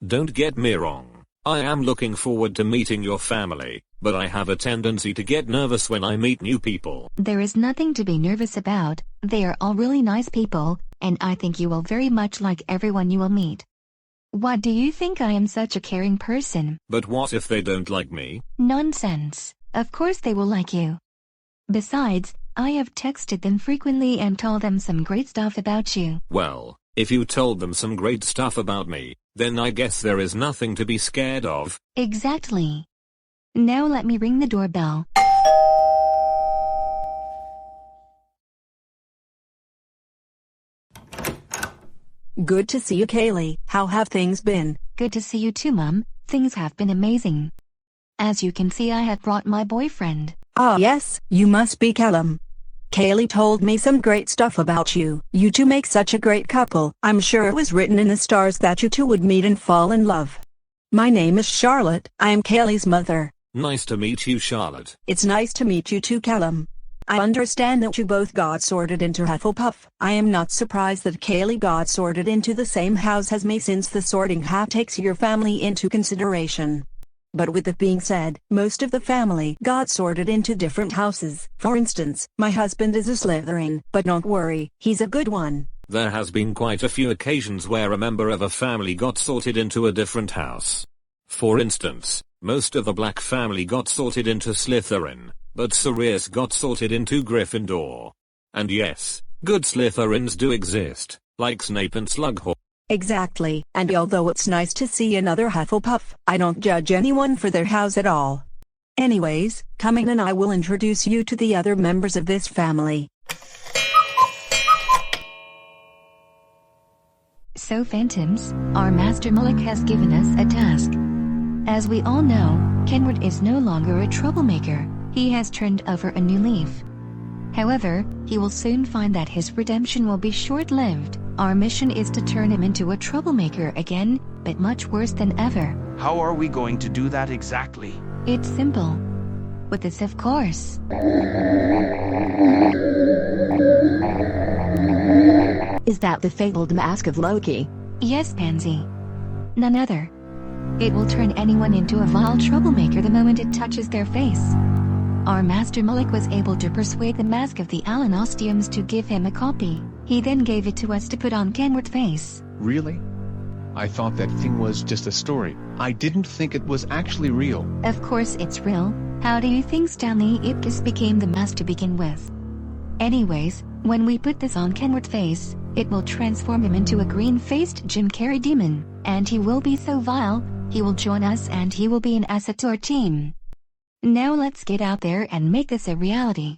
Don't get me wrong, I am looking forward to meeting your family, but I have a tendency to get nervous when I meet new people. There is nothing to be nervous about, they are all really nice people, and I think you will very much like everyone you will meet. Why do you think I am such a caring person? But what if they don't like me? Nonsense, of course they will like you. Besides, I have texted them frequently and told them some great stuff about you. Well, if you told them some great stuff about me, then I guess there is nothing to be scared of. Exactly. Now let me ring the doorbell. Good to see you, Kaylee. How have things been? Good to see you too, Mum. Things have been amazing. As you can see, I have brought my boyfriend. Ah yes, you must be Callum. Kaylee told me some great stuff about you. You two make such a great couple. I'm sure it was written in the stars that you two would meet and fall in love. My name is Charlotte. I am Kaylee's mother. Nice to meet you, Charlotte. It's nice to meet you too, Callum. I understand that you both got sorted into Hufflepuff. I am not surprised that Kaylee got sorted into the same house as me, since the sorting hat takes your family into consideration. But with that being said, most of the family got sorted into different houses. For instance, my husband is a Slytherin, but don't worry, he's a good one. There has been quite a few occasions where a member of a family got sorted into a different house. For instance, most of the Black family got sorted into Slytherin, but Sirius got sorted into Gryffindor. And yes, good Slytherins do exist, like Snape and Slughorn. Exactly, and although it's nice to see another Hufflepuff, I don't judge anyone for their house at all. Anyways, come in and I will introduce you to the other members of this family. So Phantoms, our Master Mullock has given us a task. As we all know, Kenward is no longer a troublemaker, he has turned over a new leaf. However, he will soon find that his redemption will be short-lived. Our mission is to turn him into a troublemaker again, but much worse than ever. How are we going to do that exactly? It's simple. With this, of course. Is that the fabled Mask of Loki? Yes, Pansy. None other. It will turn anyone into a vile troublemaker the moment it touches their face. Our Master Mullock was able to persuade the Mask of the Alanostiums to give him a copy. He then gave it to us to put on Kenward's face. Really? I thought that thing was just a story. I didn't think it was actually real. Of course it's real. How do you think Stanley Ipkiss became the mask to begin with? Anyways, when we put this on Kenward's face, it will transform him into a green-faced Jim Carrey demon, and he will be so vile, he will join us and he will be an asset to our team. Now let's get out there and make this a reality.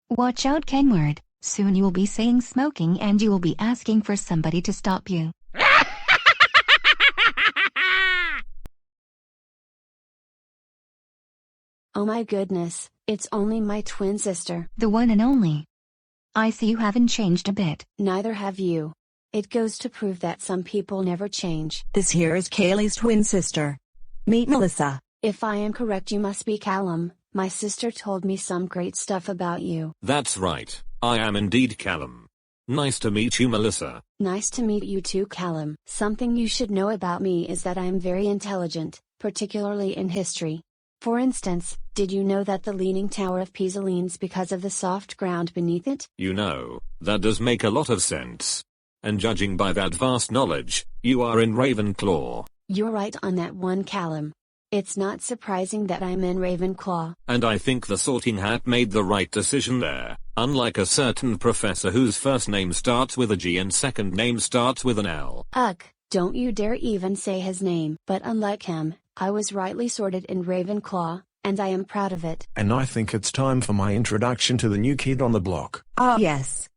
Watch out, Kenward. Soon you will be saying smoking and you will be asking for somebody to stop you. Oh my goodness, it's only my twin sister. The one and only. I see you haven't changed a bit. Neither have you. It goes to prove that some people never change. This here is Kaylee's twin sister. Meet Melissa. If I am correct, you must be Callum. My sister told me some great stuff about you. That's right, I am indeed Callum. Nice to meet you, Melissa. Nice to meet you too, Callum. Something you should know about me is that I am very intelligent, particularly in history. For instance, did you know that the Leaning Tower of Pisa leans because of the soft ground beneath it? You know, that does make a lot of sense. And judging by that vast knowledge, you are in Ravenclaw. You're right on that one, Callum. It's not surprising that I'm in Ravenclaw. And I think the Sorting Hat made the right decision there, unlike a certain professor whose first name starts with a G and second name starts with an L. Ugh, don't you dare even say his name. But unlike him, I was rightly sorted in Ravenclaw, and I am proud of it. And I think it's time for my introduction to the new kid on the block. Ah yes.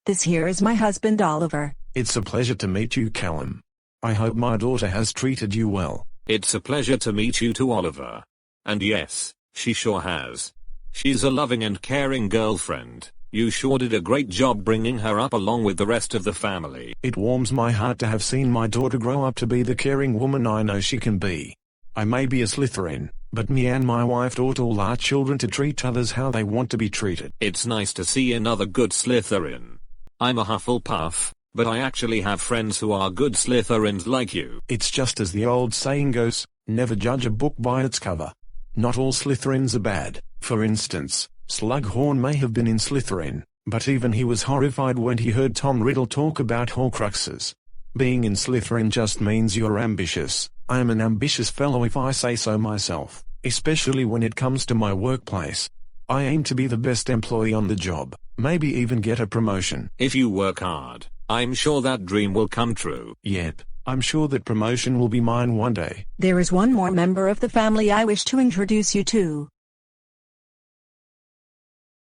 This here is my husband Oliver. It's a pleasure to meet you, Callum. I hope my daughter has treated you well. It's a pleasure to meet you too, Oliver. And yes, she sure has. She's a loving and caring girlfriend. You sure did a great job bringing her up along with the rest of the family. It warms my heart to have seen my daughter grow up to be the caring woman I know she can be. I may be a Slytherin, but me and my wife taught all our children to treat others how they want to be treated. It's nice to see another good Slytherin. I'm a Hufflepuff, but I actually have friends who are good Slytherins like you. It's just as the old saying goes, never judge a book by its cover. Not all Slytherins are bad. For instance, Slughorn may have been in Slytherin, but even he was horrified when he heard Tom Riddle talk about Horcruxes. Being in Slytherin just means you're ambitious. I am an ambitious fellow if I say so myself, especially when it comes to my workplace. I aim to be the best employee on the job, maybe even get a promotion. If you work hard, I'm sure that dream will come true. Yep, I'm sure that promotion will be mine one day. There is one more member of the family I wish to introduce you to.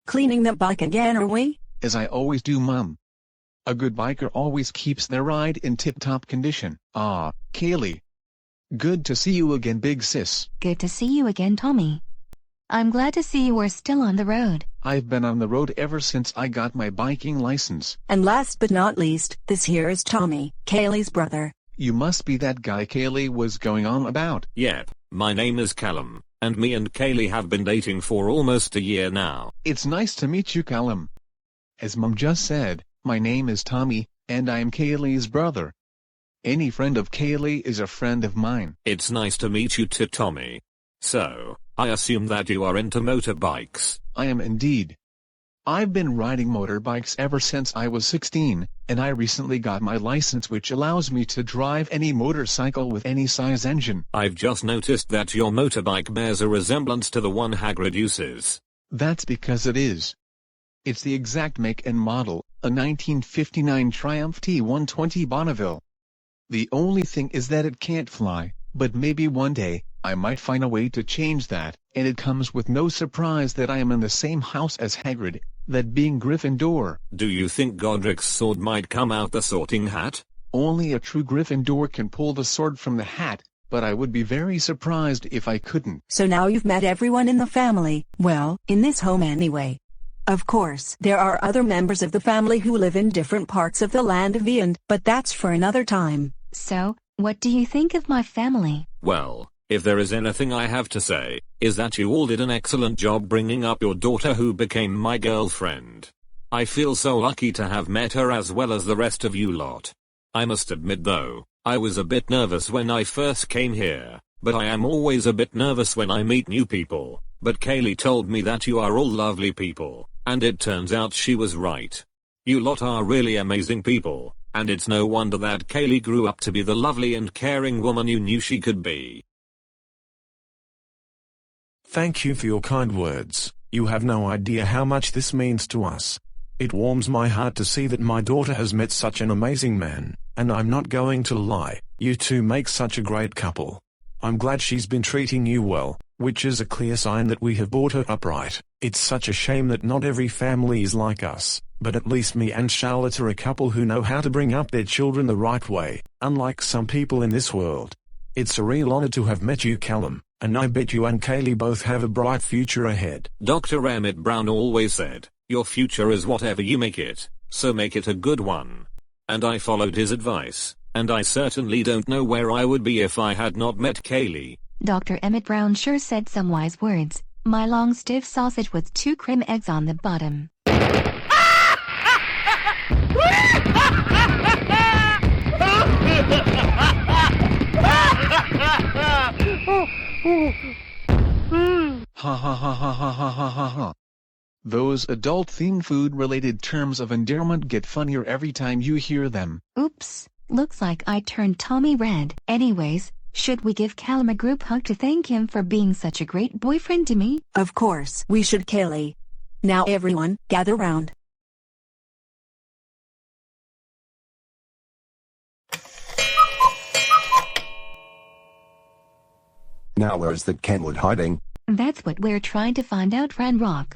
Cleaning the bike again, are we? As I always do, Mum. A good biker always keeps their ride in tip-top condition. Ah, Kaylee. Good to see you again, big sis. Good to see you again, Tommy. I'm glad to see you are still on the road. I've been on the road ever since I got my biking license. And last but not least, this here is Tommy, Kaylee's brother. You must be that guy Kaylee was going on about. Yep, my name is Callum, and me and Kaylee have been dating for almost a year now. It's nice to meet you, Callum. As Mum just said, my name is Tommy, and I'm Kaylee's brother. Any friend of Kaylee is a friend of mine. It's nice to meet you too, Tommy. So, I assume that you are into motorbikes. I am indeed. I've been riding motorbikes ever since I was 16, and I recently got my license, which allows me to drive any motorcycle with any size engine. I've just noticed that your motorbike bears a resemblance to the one Hagrid uses. That's because it is. It's the exact make and model, a 1959 Triumph T120 Bonneville. The only thing is that it can't fly, but maybe one day, I might find a way to change that, and it comes with no surprise that I am in the same house as Hagrid, that being Gryffindor. Do you think Godric's sword might come out the sorting hat? Only a true Gryffindor can pull the sword from the hat, but I would be very surprised if I couldn't. So now you've met everyone in the family, well, in this home anyway. Of course, there are other members of the family who live in different parts of the Land of Vyond, but that's for another time. So, what do you think of my family? Well, if there is anything I have to say, is that you all did an excellent job bringing up your daughter who became my girlfriend. I feel so lucky to have met her as well as the rest of you lot. I must admit though, I was a bit nervous when I first came here, but I am always a bit nervous when I meet new people. But Kaylee told me that you are all lovely people, and it turns out she was right. You lot are really amazing people, and it's no wonder that Kaylee grew up to be the lovely and caring woman you knew she could be. Thank you for your kind words. You have no idea how much this means to us. It warms my heart to see that my daughter has met such an amazing man, and I'm not going to lie, you two make such a great couple. I'm glad she's been treating you well, which is a clear sign that we have brought her up right. It's such a shame that not every family is like us, but at least me and Charlotte are a couple who know how to bring up their children the right way, unlike some people in this world. It's a real honor to have met you, Callum, and I bet you and Kaylee both have a bright future ahead. Dr. Emmett Brown always said, your future is whatever you make it, so make it a good one. And I followed his advice, and I certainly don't know where I would be if I had not met Kaylee. Dr. Emmett Brown sure said some wise words. My long stiff sausage with 2 cream eggs on the bottom. Ha ha ha ha ha ha ha ha ha. Those adult-themed food-related terms of endearment get funnier every time you hear them. Oops, looks like I turned Tommy red. Anyways, should we give Callum a group hug to thank him for being such a great boyfriend to me? Of course we should, Kaylee. Now everyone, gather round. Now where's the Kenward hiding? That's what we're trying to find out, Ranrock.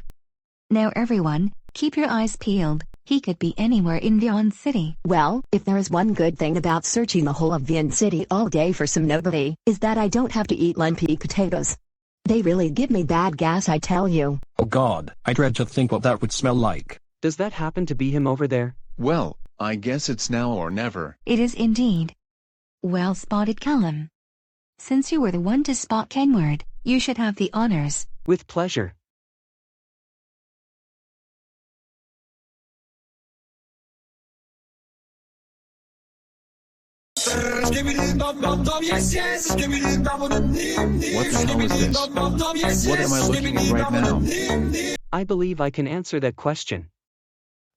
Now everyone, keep your eyes peeled. He could be anywhere in Vyond City. Well, if there is one good thing about searching the whole of Vyond City all day for some nobody, is that I don't have to eat lumpy potatoes. They really give me bad gas, I tell you. Oh God, I dread to think what that would smell like. Does that happen to be him over there? Well, I guess it's now or never. It is indeed. Well spotted, Callum. Since you were the one to spot Kenward, you should have the honors. With pleasure. What the hell is this? What am I looking at right now? I believe I can answer that question.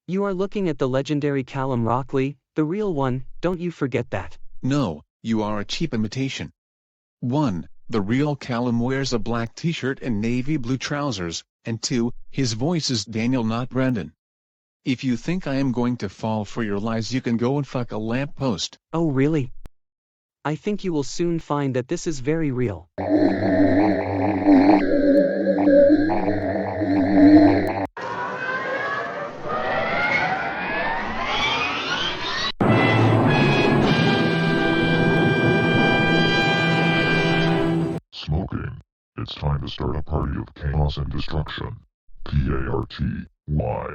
You are looking at the legendary Callum Rockley, the real one, don't you forget that. No, you are a cheap imitation. 1. The real Callum wears a black t-shirt and navy blue trousers, and 2. His voice is Daniel, not Brendan. If you think I am going to fall for your lies, you can go and fuck a lamppost. Oh really? I think you will soon find that this is very real. Smoking. It's time to start a party of chaos and destruction. P-A-R-T-Y.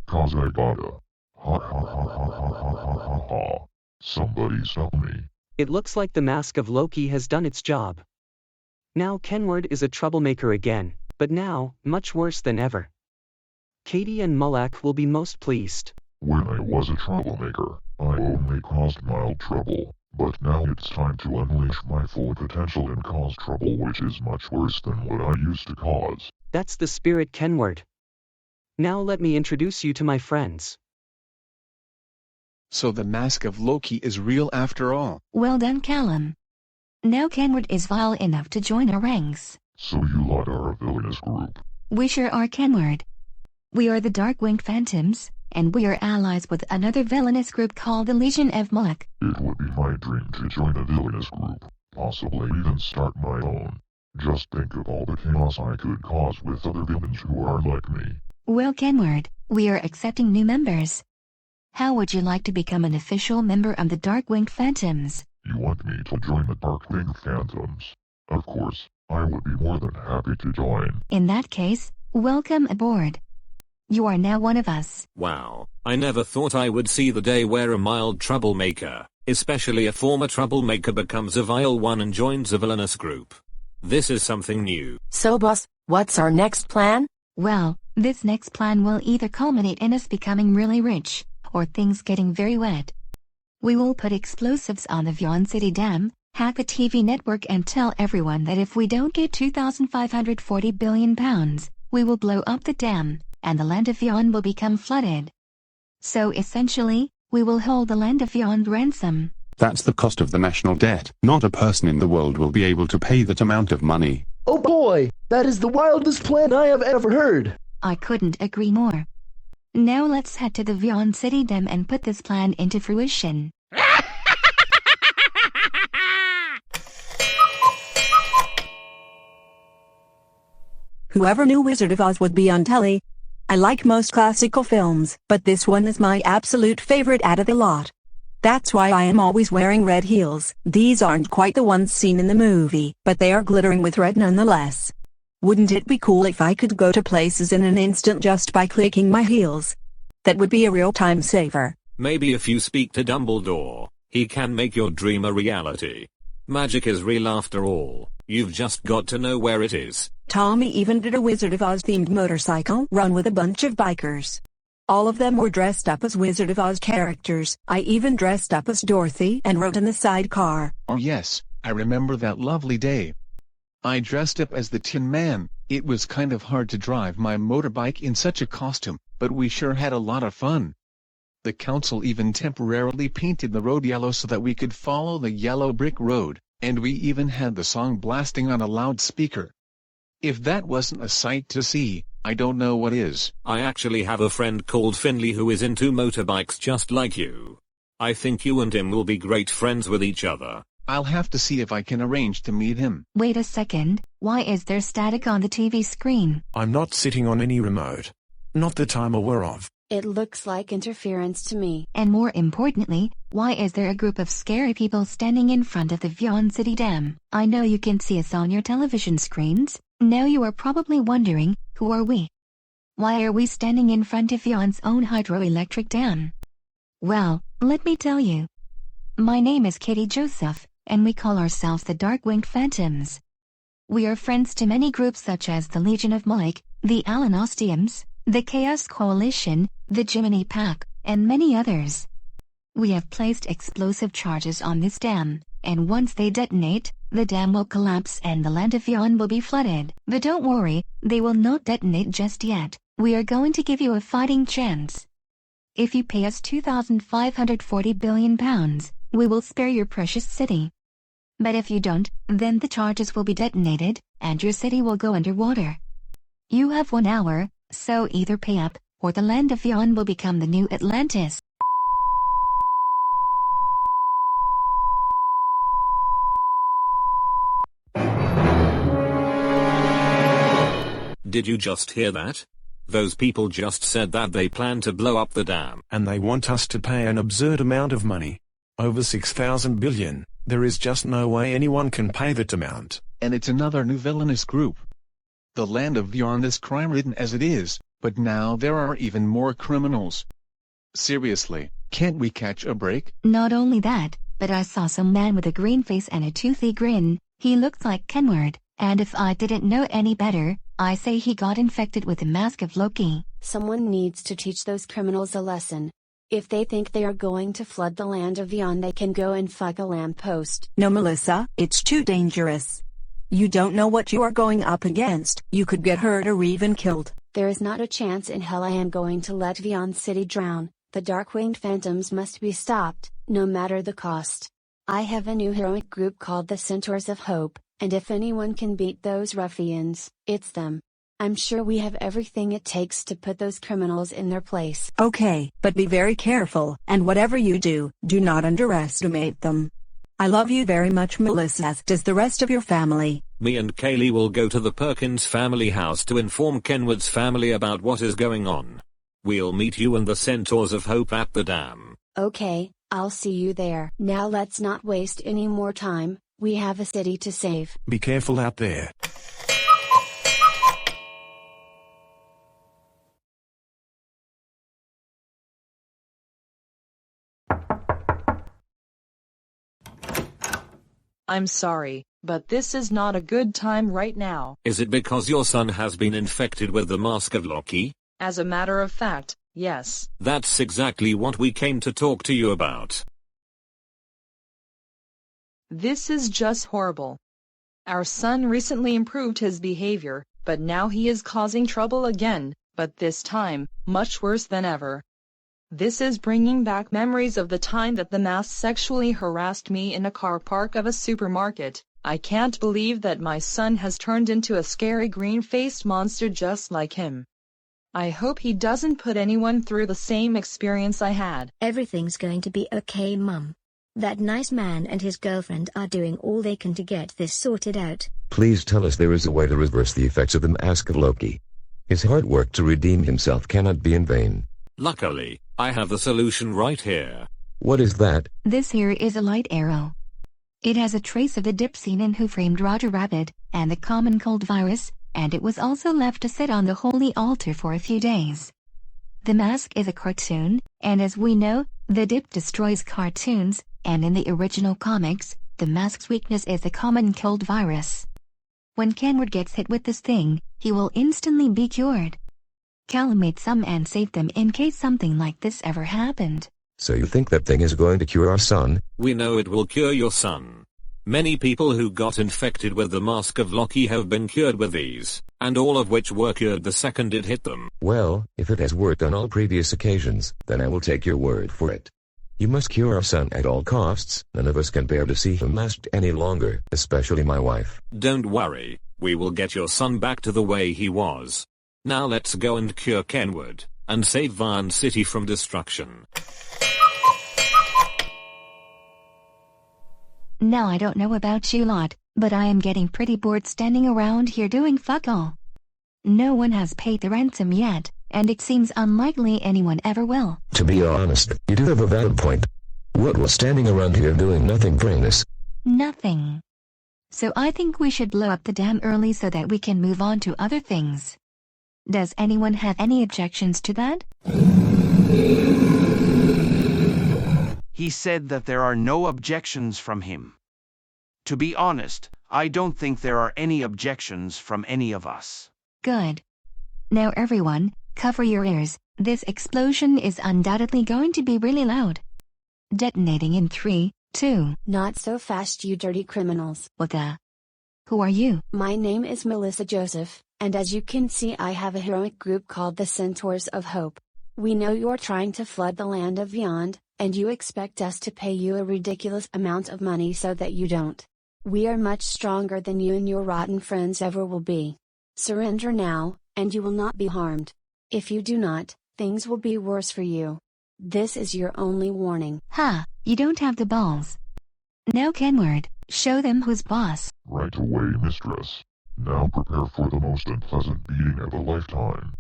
Cause I gotta. Ha ha ha ha ha ha ha ha ha. Somebody stop me. It looks like the Mask of Loki has done its job. Now Kenward is a troublemaker again, but now, much worse than ever. Katie and Mulak will be most pleased. When I was a troublemaker, I only caused mild trouble, but now it's time to unleash my full potential and cause trouble, which is much worse than what I used to cause. That's the spirit, Kenward. Now let me introduce you to my friends. So the Mask of Loki is real after all. Well done, Callum. Now Kenward is vile enough to join our ranks. So you lot are a villainous group. We sure are, Kenward. We are the Dark-Winged Phantoms, and we are allies with another villainous group called the Legion of Mulak. It would be my dream to join a villainous group, possibly even start my own. Just think of all the chaos I could cause with other villains who are like me. Well, Kenward, we are accepting new members. How would you like to become an official member of the Dark-Winged Phantoms? You want me to join the Dark-Winged Phantoms? Of course, I would be more than happy to join. In that case, welcome aboard. You are now one of us. Wow, I never thought I would see the day where a mild troublemaker, especially a former troublemaker, becomes a vile one and joins a villainous group. This is something new. So boss, what's our next plan? Well, this next plan will either culminate in us becoming really rich, or things getting very wet. We will put explosives on the Vyond City Dam, hack the TV network, and tell everyone that if we don't get 2,540 billion pounds, we will blow up the dam, and the Land of Vyond will become flooded. So essentially, we will hold the Land of Vyond ransom. That's the cost of the national debt. Not a person in the world will be able to pay that amount of money. Oh boy, that is the wildest plan I have ever heard. I couldn't agree more. Now let's head to the Vyond City Dam and put this plan into fruition. Whoever knew Wizard of Oz would be on telly? I like most classical films, but this one is my absolute favorite out of the lot. That's why I am always wearing red heels. These aren't quite the ones seen in the movie, but they are glittering with red nonetheless. Wouldn't it be cool if I could go to places in an instant just by clicking my heels? That would be a real time saver. Maybe if you speak to Dumbledore, he can make your dream a reality. Magic is real after all. You've just got to know where it is. Tommy even did a Wizard of Oz themed motorcycle run with a bunch of bikers. All of them were dressed up as Wizard of Oz characters. I even dressed up as Dorothy and rode in the sidecar. Oh yes, I remember that lovely day. I dressed up as the Tin Man. It was kind of hard to drive my motorbike in such a costume, but we sure had a lot of fun. The council even temporarily painted the road yellow so that we could follow the yellow brick road, and we even had the song blasting on a loudspeaker. If that wasn't a sight to see, I don't know what is. I actually have a friend called Finley who is into motorbikes just like you. I think you and him will be great friends with each other. I'll have to see if I can arrange to meet him. Wait a second, why is there static on the TV screen? I'm not sitting on any remote. Not that I'm aware of. It looks like interference to me. And more importantly, why is there a group of scary people standing in front of the Vyond City Dam? I know you can see us on your television screens. Now you are probably wondering, who are we? Why are we standing in front of Vyond's own hydroelectric dam? Well, let me tell you. My name is Katie Joseph, and we call ourselves the Dark-Winged Phantoms. We are friends to many groups such as the Legion of Moloch, the Alanostiums, the Chaos Coalition, the Gemini Pack, and many others. We have placed explosive charges on this dam, and once they detonate, the dam will collapse and the Land of Vyond will be flooded. But don't worry, they will not detonate just yet. We are going to give you a fighting chance. If you pay us £2,540 billion, we will spare your precious city. But if you don't, then the charges will be detonated, and your city will go underwater. You have 1 hour, so either pay up, or the Land of Vyond will become the new Atlantis. Did you just hear that? Those people just said that they plan to blow up the dam. And they want us to pay an absurd amount of money. Over 6,000 billion. There is just no way anyone can pay that amount. And it's another new villainous group. The Land of Vyond is crime-ridden as it is, but now there are even more criminals. Seriously, can't we catch a break? Not only that, but I saw some man with a green face and a toothy grin. He looked like Kenward, and if I didn't know any better, I say he got infected with the Mask of Loki. Someone needs to teach those criminals a lesson. If they think they are going to flood the Land of Vyond, they can go and fuck a lamppost. No, Melissa, it's too dangerous. You don't know what you are going up against. You could get hurt or even killed. There is not a chance in hell I am going to let Vyond City drown. The Dark-Winged Phantoms must be stopped, no matter the cost. I have a new heroic group called the Centaurs of Hope, and if anyone can beat those ruffians, it's them. I'm sure we have everything it takes to put those criminals in their place. Okay, but be very careful, and whatever you do, do not underestimate them. I love you very much, Melissa, as does the rest of your family. Me and Kaylee will go to the Perkins family house to inform Kenward's family about what is going on. We'll meet you and the Centaurs of Hope at the dam. Okay, I'll see you there. Now let's not waste any more time, we have a city to save. Be careful out there. I'm sorry, but this is not a good time right now. Is it because your son has been infected with the Mask of Loki? As a matter of fact, yes. That's exactly what we came to talk to you about. This is just horrible. Our son recently improved his behavior, but now he is causing trouble again, but this time, much worse than ever. This is bringing back memories of the time that the mask sexually harassed me in a car park of a supermarket. I can't believe that my son has turned into a scary green-faced monster just like him. I hope he doesn't put anyone through the same experience I had. Everything's going to be okay, Mum. That nice man and his girlfriend are doing all they can to get this sorted out. Please tell us there is a way to reverse the effects of the Mask of Loki. His hard work to redeem himself cannot be in vain. Luckily, I have the solution right here. What is that? This here is a light arrow. It has a trace of the dip scene in Who Framed Roger Rabbit, and the common cold virus, and it was also left to sit on the holy altar for a few days. The mask is a cartoon, and as we know, the dip destroys cartoons, and in the original comics, the mask's weakness is the common cold virus. When Kenward gets hit with this thing, he will instantly be cured. Callum made some and saved them in case something like this ever happened. So you think that thing is going to cure our son? We know it will cure your son. Many people who got infected with the Mask of Loki have been cured with these, and all of which were cured the second it hit them. Well, if it has worked on all previous occasions, then I will take your word for it. You must cure our son at all costs. None of us can bear to see him masked any longer, especially my wife. Don't worry, we will get your son back to the way he was. Now let's go and cure Kenward, and save Vyond City from destruction. Now I don't know about you lot, but I am getting pretty bored standing around here doing fuck all. No one has paid the ransom yet, and it seems unlikely anyone ever will. To be honest, you do have a valid point. What was standing around here doing nothing bring us? Nothing. So I think we should blow up the dam early so that we can move on to other things. Does anyone have any objections to that? He said that there are no objections from him. To be honest, I don't think there are any objections from any of us. Good. Now everyone, cover your ears. This explosion is undoubtedly going to be really loud. Detonating in 3, 2. Not so fast, you dirty criminals. What the? Who are you? My name is Melissa Joseph, and as you can see, I have a heroic group called the Centaurs of Hope. We know you're trying to flood the Land of Vyond, and you expect us to pay you a ridiculous amount of money so that you don't. We are much stronger than you and your rotten friends ever will be. Surrender now, and you will not be harmed. If you do not, things will be worse for you. This is your only warning. Ha, you don't have the balls. Now Kenward, show them who's boss. Right away, mistress. Now prepare for the most unpleasant beating of a lifetime.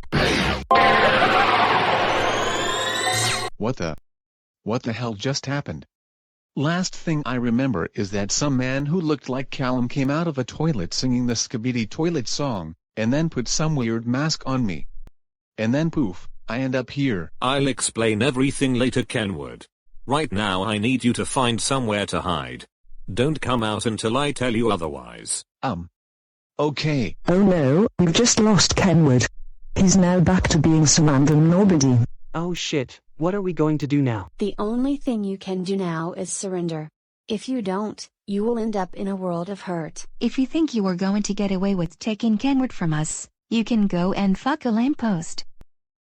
What the hell just happened? Last thing I remember is that some man who looked like Callum came out of a toilet singing the Skibidi Toilet song, and then put some weird mask on me. And then poof, I end up here. I'll explain everything later, Kenward. Right now I need you to find somewhere to hide. Don't come out until I tell you otherwise. Okay. Oh no, we've just lost Kenward. He's now back to being some random nobody. Oh shit, what are we going to do now? The only thing you can do now is surrender. If you don't, you will end up in a world of hurt. If you think you are going to get away with taking Kenward from us, you can go and fuck a lamppost.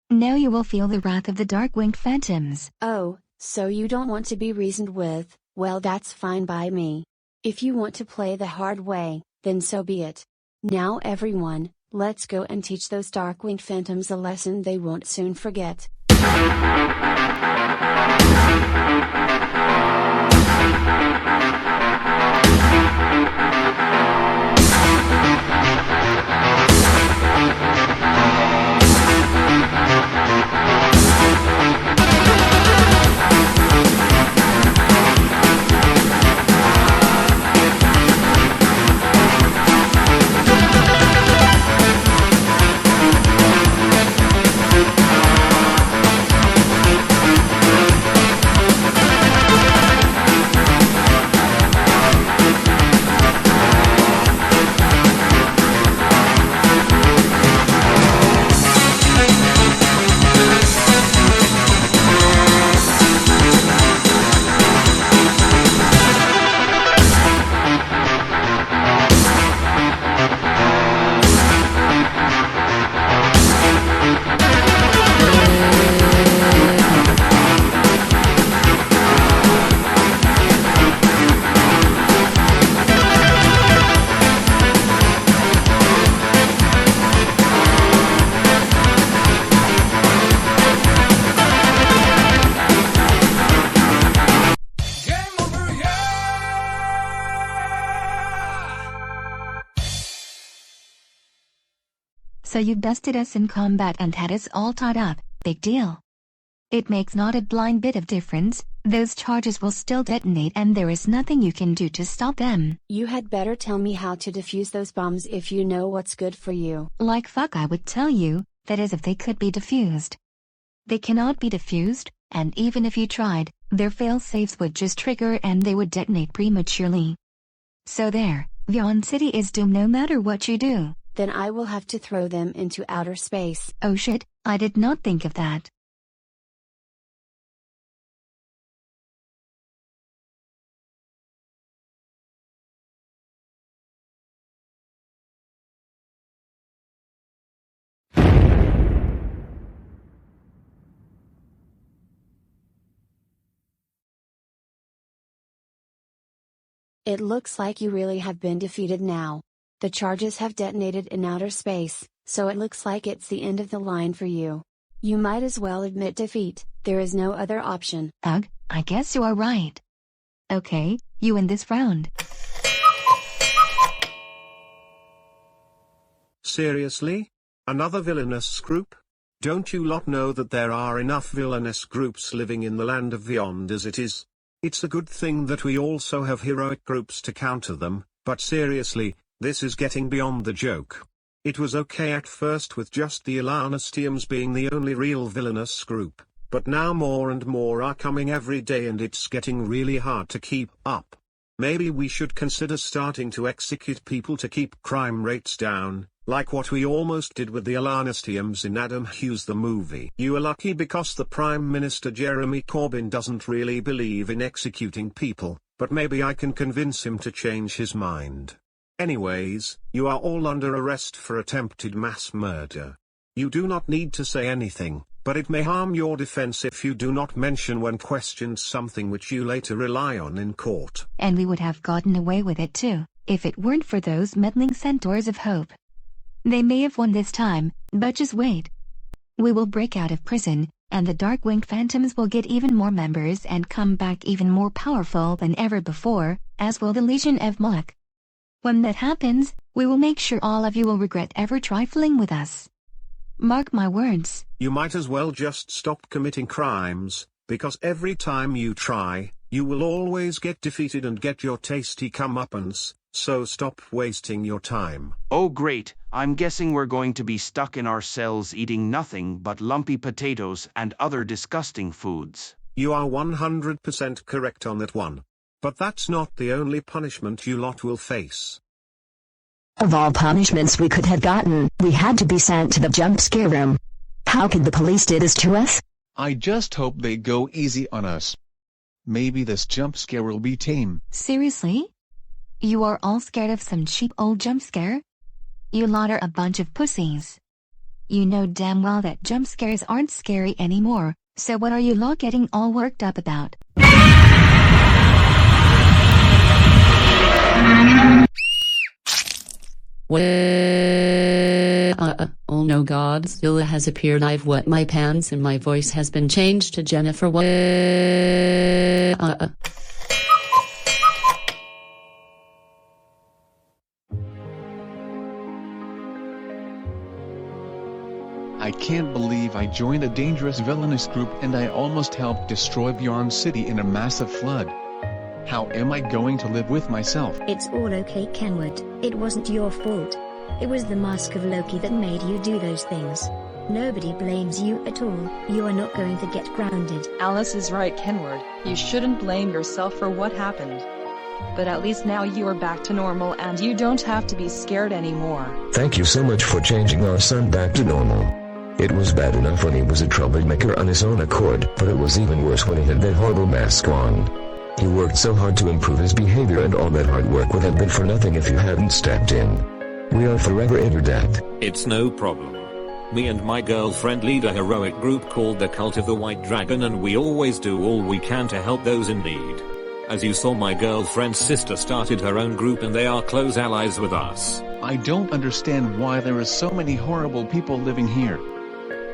Now you will feel the wrath of the dark-winged phantoms. Oh, so you don't want to be reasoned with? Well, that's fine by me. If you want to play the hard way, then so be it. Now everyone, let's go and teach those dark-winged phantoms a lesson they won't soon forget. So you bested us in combat and had us all tied up, big deal. It makes not a blind bit of difference, those charges will still detonate and there is nothing you can do to stop them. You had better tell me how to defuse those bombs if you know what's good for you. Like fuck, I would tell you, that is if they could be defused. They cannot be defused, and even if you tried, their fail-safes would just trigger and they would detonate prematurely. So there, Vyond City is doomed no matter what you do. Then I will have to throw them into outer space. Oh shit, I did not think of that. It looks like you really have been defeated now. The charges have detonated in outer space, so it looks like it's the end of the line for you. You might as well admit defeat, there is no other option. Ugh, I guess you are right. Okay, you win this round. Seriously? Another villainous group? Don't you lot know that there are enough villainous groups living in the Land of Vyond as it is? It's a good thing that we also have heroic groups to counter them, but seriously, this is getting beyond the joke. It was okay at first with just the Ilanastiums being the only real villainous group, but now more and more are coming every day and it's getting really hard to keep up. Maybe we should consider starting to execute people to keep crime rates down, like what we almost did with the Alarnistiums in Adam Hughes the movie. You are lucky because the Prime Minister Jeremy Corbyn doesn't really believe in executing people, but maybe I can convince him to change his mind. Anyways, you are all under arrest for attempted mass murder. You do not need to say anything, but it may harm your defense if you do not mention when questioned something which you later rely on in court. And we would have gotten away with it too, if it weren't for those meddling Centaurs of Hope. They may have won this time, but just wait. We will break out of prison, and the Dark-Winged Phantoms will get even more members and come back even more powerful than ever before, as will the Legion of Moloch. When that happens, we will make sure all of you will regret ever trifling with us. Mark my words. You might as well just stop committing crimes, because every time you try, you will always get defeated and get your tasty comeuppance, so stop wasting your time. Oh great, I'm guessing we're going to be stuck in our cells eating nothing but lumpy potatoes and other disgusting foods. You are 100% correct on that one. But that's not the only punishment you lot will face. Of all punishments we could have gotten, we had to be sent to the jump scare room. How could the police do this to us? I just hope they go easy on us. Maybe this jump scare will be tame. Seriously? You are all scared of some cheap old jump scare? You lot are a bunch of pussies. You know damn well that jump scares aren't scary anymore, so what are you lot getting all worked up about? Oh no, Godzilla has appeared. I've wet my pants and my voice has been changed to Jennifer. I can't believe I joined a dangerous villainous group and I almost helped destroy Vyond City in a massive flood. How am I going to live with myself? It's all okay, Kenward. It wasn't your fault. It was the Mask of Loki that made you do those things. Nobody blames you at all. You are not going to get grounded. Alice is right, Kenward. You shouldn't blame yourself for what happened. But at least now you are back to normal and you don't have to be scared anymore. Thank you so much for changing our son back to normal. It was bad enough when he was a troublemaker on his own accord, but it was even worse when he had that horrible mask on. He worked so hard to improve his behavior, and all that hard work would have been for nothing if you hadn't stepped in. We are forever in your debt. It's no problem. Me and my girlfriend lead a heroic group called the Cult of the White Dragon, and we always do all we can to help those in need. As you saw, my girlfriend's sister started her own group and they are close allies with us. I don't understand why there are so many horrible people living here.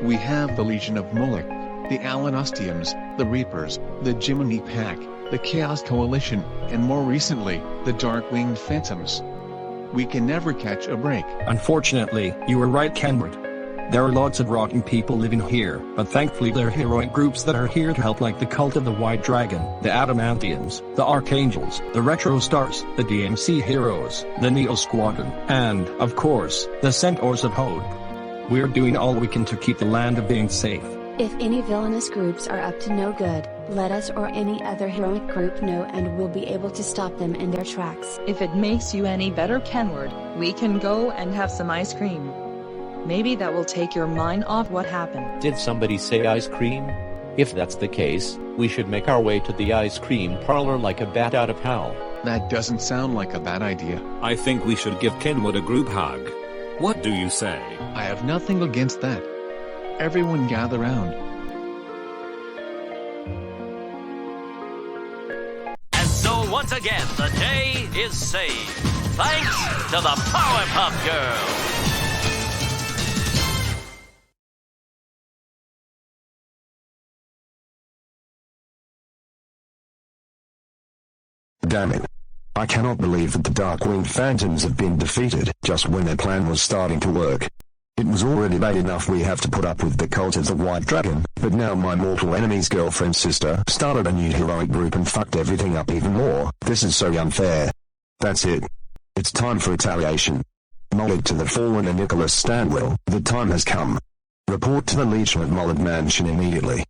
We have the Legion of Moloch, the Alarnistiums, the Reapers, the Jiminy Pack, the Chaos Coalition, and more recently, the Dark-Winged Phantoms. We can never catch a break. Unfortunately, you were right, Kenward. There are lots of rotten people living here, but thankfully there are heroic groups that are here to help, like the Cult of the White Dragon, the Adamantians, the Archangels, the Retro Stars, the DMC Heroes, the Neo Squadron, and, of course, the Centaurs of Hope. We're doing all we can to keep the Land of Vyond safe. If any villainous groups are up to no good, let us or any other heroic group know and we'll be able to stop them in their tracks. If it makes you any better, Kenward, we can go and have some ice cream. Maybe that will take your mind off what happened. Did somebody say ice cream? If that's the case, we should make our way to the ice cream parlor like a bat out of hell. That doesn't sound like a bad idea. I think we should give Kenward a group hug. What do you say? I have nothing against that. Everyone gather round. And so once again, the day is saved. Thanks to the Powerpuff Girls. Damn it. I cannot believe that the Dark-Winged Phantoms have been defeated, just when their plan was starting to work. It was already bad enough we have to put up with the Cult of the White Dragon, but now my mortal enemy's girlfriend's sister started a new heroic group and fucked everything up even more. This is so unfair. That's it. It's time for retaliation. Moloch to the fallen and Nicholas Stanwell, the time has come. Report to the Legion of Moloch Mansion immediately.